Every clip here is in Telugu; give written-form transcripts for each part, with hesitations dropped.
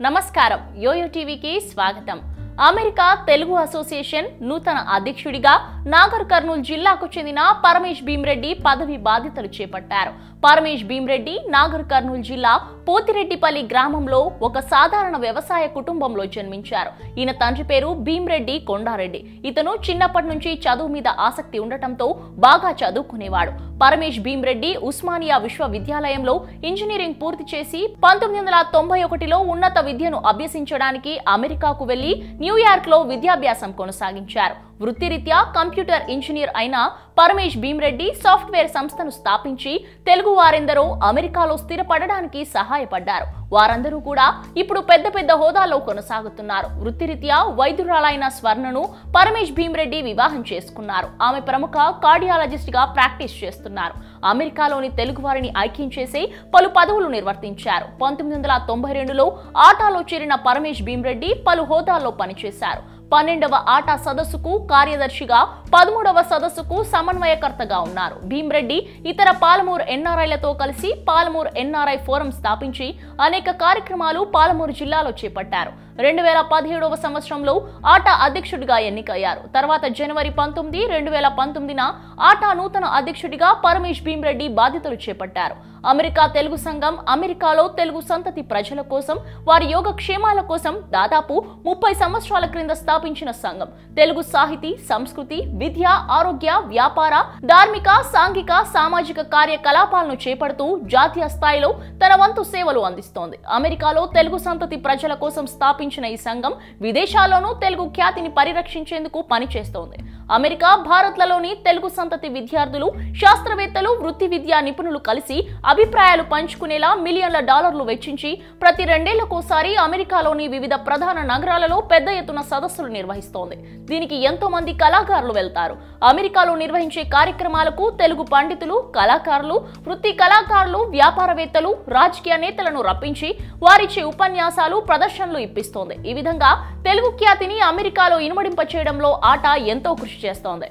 నమస్కారం యోయో టీవీకి స్వాగతం. అమెరికా తెలుగు అసోసియేషన్ నూతన అధ్యక్షుడిగా నాగర్ కర్నూల్ జిల్లాకు చెందిన పరమేష్ భీమ్రెడ్డి పదవి బాధ్యతలు చేపట్టారు. పరమేష్ భీమ్రెడ్డి నాగర్ కర్నూల్ జిల్లా పోతిరెడ్డిపల్లి గ్రామంలో ఒక సాధారణ వ్యవసాయ కుటుంబంలో జన్మించారు. ఈయన తండ్రి పేరు భీమ్రెడ్డి కొండారెడ్డి. ఇతను చిన్నప్పటి నుంచి చదువు మీద ఆసక్తి ఉండటంతో బాగా చదువుకునేవాడు. పరమేష్ భీమ్రెడ్డి ఉస్మానియా విశ్వవిద్యాలయంలో ఇంజనీరింగ్ పూర్తి చేసి 1991లో ఉన్నత విద్యను అభ్యసించడానికి అమెరికాకు వెళ్లి న్యూయార్క్ లో విద్యాభ్యాసం కొనసాగించారు. వృత్తిరీత్యా కంప్యూటర్ ఇంజనీర్ అయిన పరమేష్ భీమ్రెడ్డి సాఫ్ట్వేర్ సంస్థను స్థాపించి తెలుగు వారెందరో అమెరికాలో స్థిరపడడానికి సహాయపడ్డారు. వారందరూ కూడా ఇప్పుడు పెద్ద పెద్ద హోదాల్లో కొనసాగుతున్నారు. వృత్తిరీత్యా వైద్యురాలైన స్వర్ణను పరమేష్ భీమ్రెడ్డి వివాహం చేసుకున్నారు. ఆమె ప్రముఖ కార్డియాలజిస్ట్ గా ప్రాక్టీస్ చేస్తున్నారు. అమెరికాలోని తెలుగు వారిని ఐక్యం చేసే పలు పదవులు నిర్వర్తించారు. 1992లో ఆటాలో చేరిన పరమేష్ భీమ్రెడ్డి పలు హోదాల్లో పనిచేశారు. 12వ ఆటా సదస్సుకు కార్యదర్శిగా, 13వ సదస్సుకు సమన్వయకర్తగా ఉన్నారు. భీమ్రెడ్డి ఇతర పాలమూరు ఎన్ఆర్ఐలతో కలిసి పాలమూరు ఎన్ఆర్ఐ ఫోరం స్థాపించి అనేక కార్యక్రమాలు పాలమూరు జిల్లాలో చేపట్టారు. 2017వ సంవత్సరంలో ఆటా అధ్యక్షుడిగా ఎన్నికయ్యారు. తర్వాత జనవరి 19, 2019న ఆటా నూతన అధ్యక్షుడిగా పరమేష్ భీమ్రెడ్డి బాధ్యతలు చేపట్టారు. అమెరికా తెలుగు సంఘం అమెరికాలో తెలుగు సంతతి ప్రజల కోసం, వారి యోగక్షేమాల కోసం దాదాపు 30 సంవత్సరాల క్రింద స్థాపించిన సంఘం తెలుగు సాహితీ, సంస్కృతి, విద్య, ఆరోగ్య, వ్యాపార, ధార్మిక, సాంఘిక, సామాజిక కార్యకలాపాలను చేపడుతూ జాతీయ స్థాయిలో తన వంతు సేవలు అందిస్తోంది. అమెరికాలో తెలుగు సంతతి ప్రజల కోసం స్థాపించిన ఈ సంఘం విదేశాల్లోనూ తెలుగు ఖ్యాతిని పరిరక్షించేందుకు పనిచేస్తోంది. అమెరికా, భారత్లలోని తెలుగు సంతతి విద్యార్థులు, శాస్త్రవేత్తలు, వృత్తి విద్యా నిపుణులు కలిసి అభిప్రాయాలు పంచుకునేలా మిలియన్ల డాలర్లు వెచ్చించి ప్రతి 2 ఏళ్లకోసారి అమెరికాలోని వివిధ ప్రధాన నగరాలలో పెద్ద ఎత్తున సదస్సులు నిర్వహిస్తోంది. దీనికి ఎంతో మంది కళాకారులు వెళ్తారు. అమెరికాలో నిర్వహించే కార్యక్రమాలకు తెలుగు పండితులు, కళాకారులు, వృత్తి కళాకారులు, వ్యాపారవేత్తలు, రాజకీయ నేతలను రప్పించి వారిచ్చే ఉపన్యాసాలు, ప్రదర్శనలు ఇప్పిస్తోంది. ఈ విధంగా తెలుగు ఖ్యాతిని అమెరికాలో ఇనుమడింప చేయడంలో ఆటా ఎంతో కృషి చేస్తోంది.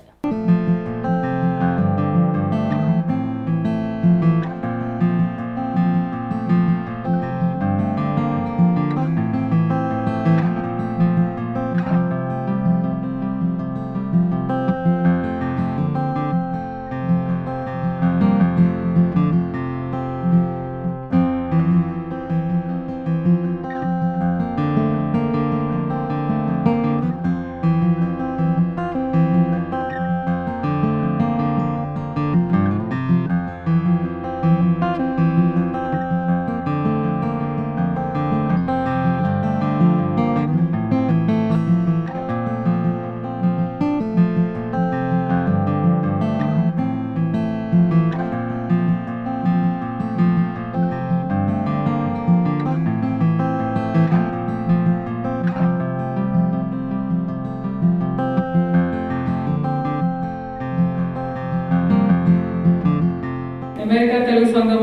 అమెరికా తెలుగు సంఘం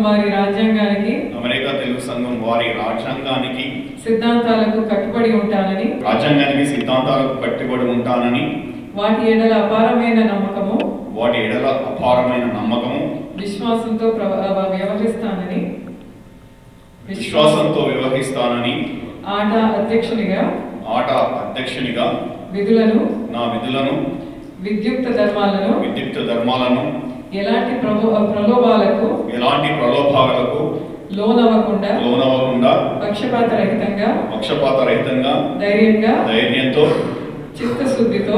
వారి రాజ్యాంగానికి సిద్ధాంతాలకు కట్టుబడి ఉంటానని వాటి ఎడల అపారమైన నమ్మకము విశ్వాసంతో వ్యవహరిస్తానని ఆటా అధ్యక్షునిగా విధులను విద్యుక్త ధర్మాలను ఎలాంటి ప్రలోభాలకు లోనవ్వకుండా పక్షపాతరహితంగా ధైర్యంతో చిత్తశుద్ధితో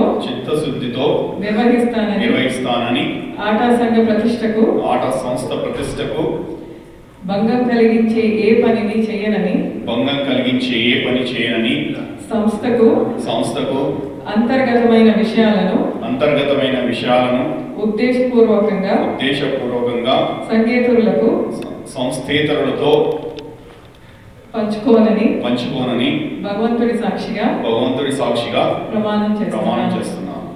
నిర్వహిస్తానని ఆటా సంస్థ ప్రతిష్టకు భంగం కలిగించే ఏ పని చేయనని సంస్థకు అంతర్గతమైన విషయాలను ఉద్దేశపూర్వకంగా సంస్థేతరులతో పంచుకోనని భగవంతుడి సాక్షిగా ప్రమాణం చేస్తున్నాను.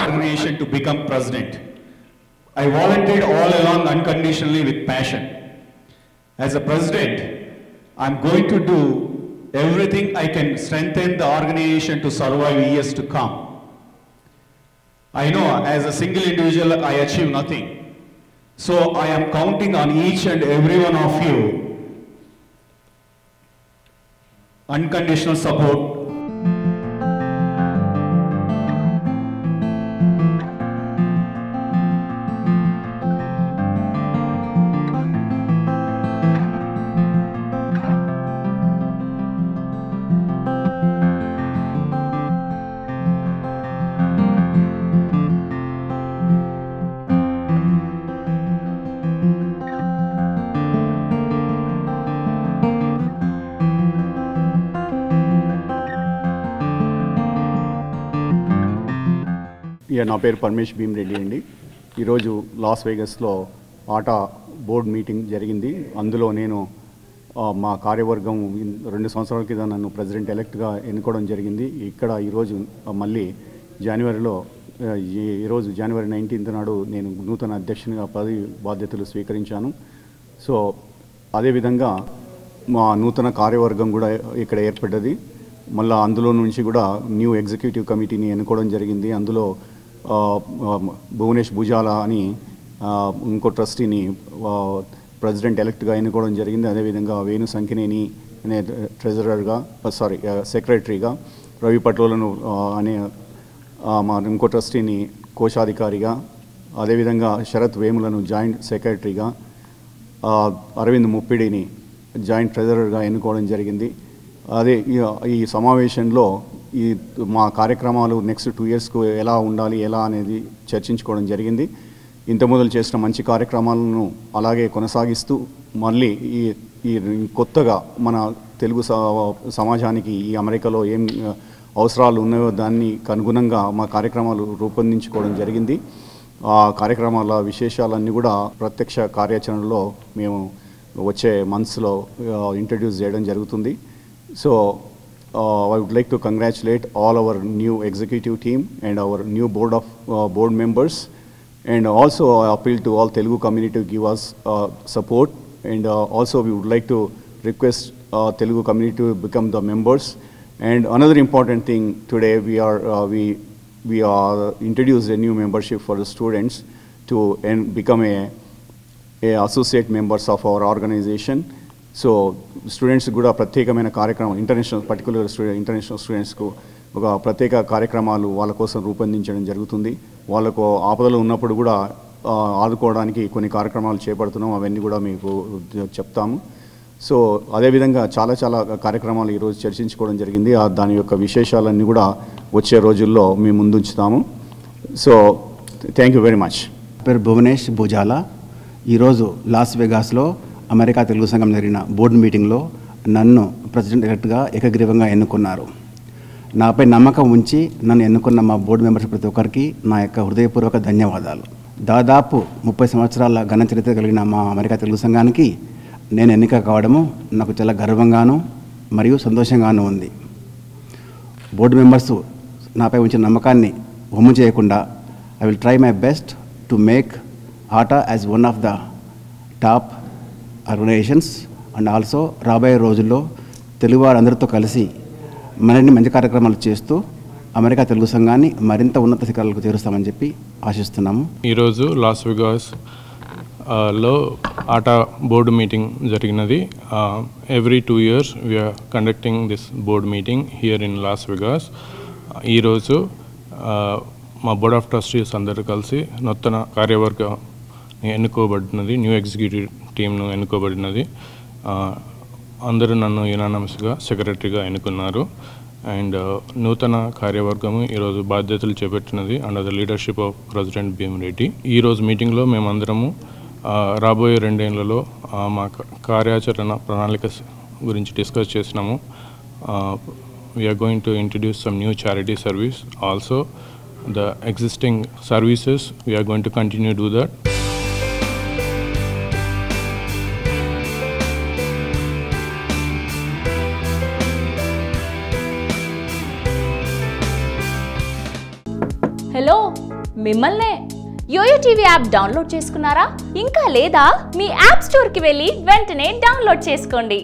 Organization to become president. I volunteered all along unconditionally with passion. As a president, I'm going to do everything I can strengthen the organization to survive years to come. I know as a single individual I achieve nothing. So I am counting on each and every one of you. Unconditional support. నా పేరు పరమేష్ భీమరెడ్డి అండి. ఈరోజు లాస్ వేగస్లో ఆటా బోర్డ్ మీటింగ్ జరిగింది. అందులో నేను మా కార్యవర్గం 2 సంవత్సరాల కింద నన్ను ప్రెసిడెంట్ ఎలెక్ట్గా ఎన్నుకోవడం జరిగింది. ఇక్కడ ఈరోజు మళ్ళీ ఈరోజు జనవరి 19th నాడు నేను నూతన అధ్యక్షునిగా పదవి బాధ్యతలు స్వీకరించాను. సో అదేవిధంగా మా నూతన కార్యవర్గం కూడా ఇక్కడ ఏర్పడ్డది. మళ్ళీ అందులో నుంచి కూడా న్యూ ఎగ్జిక్యూటివ్ కమిటీని ఎన్నుకోవడం జరిగింది. అందులో భువనేష్ భుజాలా అని ఇంకో ట్రస్టీని ప్రెసిడెంట్ ఎలెక్ట్గా ఎన్నుకోవడం జరిగింది. అదేవిధంగా వేణు సంకినేని అనే ట్రెజరర్గా సెక్రటరీగా, రవి పటోలను అనే మా ఇంకో ట్రస్టీని కోశాధికారిగా, అదేవిధంగా శరత్ వేములను జాయింట్ సెక్రటరీగా, అరవింద్ ముప్పిడిని జాయింట్ ట్రెజరర్గా ఎన్నుకోవడం జరిగింది. అదే ఈ సమావేశంలో మా కార్యక్రమాలు నెక్స్ట్ 2 yearsకు ఎలా ఉండాలి అనేది చర్చించుకోవడం జరిగింది. ఇంత మొదలు చేసిన మంచి కార్యక్రమాలను అలాగే కొనసాగిస్తూ మళ్ళీ ఈ కొత్తగా మన తెలుగు సమాజానికి ఈ అమెరికాలో ఏం అవసరాలు ఉన్నాయో దానికి అనుగుణంగా మా కార్యక్రమాలు రూపొందించుకోవడం జరిగింది. ఆ కార్యక్రమాల విశేషాలన్నీ కూడా ప్రత్యక్ష కార్యాచరణలో మేము వచ్చే మంత్స్లో ఇంట్రడ్యూస్ చేయడం జరుగుతుంది. So I would like to congratulate all our new executive team and our new board members, and also I appeal to all Telugu community to give us support, and also we would like to request Telugu community to become the members. And another important thing today, we are introduced a new membership for the students to become a associate members of our organization. So students కూడా ప్రత్యేకమైన కార్యక్రమం ఇంటర్నేషనల్ స్టూడెంట్స్కు ఒక ప్రత్యేక కార్యక్రమాలు వాళ్ళ కోసం రూపొందించడం జరుగుతుంది. వాళ్ళకు ఆపదలు ఉన్నప్పుడు కూడా ఆదుకోవడానికి కొన్ని కార్యక్రమాలు చేపడుతున్నాం. అవన్నీ కూడా మీకు చెప్తాము. సో అదేవిధంగా చాలా కార్యక్రమాలు ఈరోజు చర్చించుకోవడం జరిగింది. దాని యొక్క విశేషాలన్నీ కూడా వచ్చే రోజుల్లో మీ ముందుంచుతాము. So thank you very much. పేరు భువనేష్ భుజాలా. ఈరోజు లాస్ వెగాస్లో అమెరికా తెలుగు సంఘం జరిగిన బోర్డు మీటింగ్లో నన్ను ప్రెసిడెంట్ ఎలెక్ట్గా ఏకగ్రీవంగా ఎన్నుకున్నారు. నాపై నమ్మకం ఉంచి నన్ను ఎన్నుకున్న మా బోర్డు మెంబర్స్ ప్రతి ఒక్కరికి నా యొక్క హృదయపూర్వక ధన్యవాదాలు. దాదాపు 30 సంవత్సరాల ఘన చరిత్ర కలిగిన మా అమెరికా తెలుగు సంఘానికి నేను ఎన్నిక కావడము నాకు చాలా గర్వంగాను మరియు సంతోషంగాను ఉంది. బోర్డు మెంబర్స్ నాపై ఉంచిన నమ్మకాన్ని వమ్ము చేయకుండా I will try my best to make ATA as one of the top organizations, and also రాబోయే రోజుల్లో తెలుగు వారందరితో కలిసి మరిన్ని మంచి కార్యక్రమాలు చేస్తూ అమెరికా తెలుగు సంఘాన్ని మరింత ఉన్నత శిఖరాలకు చేరుస్తామని చెప్పి ఆశిస్తున్నాము. ఈరోజు లాస్ వెగాస్ లో ఆటా బోర్డు మీటింగ్ జరిగినది. Every 2 years we are conducting this board meeting here in Las Vegas. ఈరోజు మా బోర్డ్ ఆఫ్ ట్రస్టీస్ అందరూ కలిసి నూతన కార్యవర్గం ఎన్నుకోబడినది, న్యూ ఎగ్జిక్యూటివ్ టీంను ఎన్నుకోబడినది. అందరూ నన్ను యునానమస్గా సెక్రటరీగా ఎన్నుకున్నారు. అండ్ నూతన కార్యవర్గము ఈరోజు బాధ్యతలు చేపట్టినది under the leadership of president Bheemareddy. ఈరోజు మీటింగ్లో మేమందరము రాబోయే 2 ఏళ్లలో మా కార్యాచరణ ప్రణాళిక గురించి డిస్కస్ చేసినాము. We are going to introduce some new charity service. Also the existing services we are going to continue do that. Hello, మిమ్మల్నే. యోయో టీవీ యాప్ డౌన్లోడ్ చేసుకున్నారా? ఇంకా లేదా? మీ యాప్ స్టోర్కి వెళ్ళి వెంటనే డౌన్లోడ్ చేసుకోండి.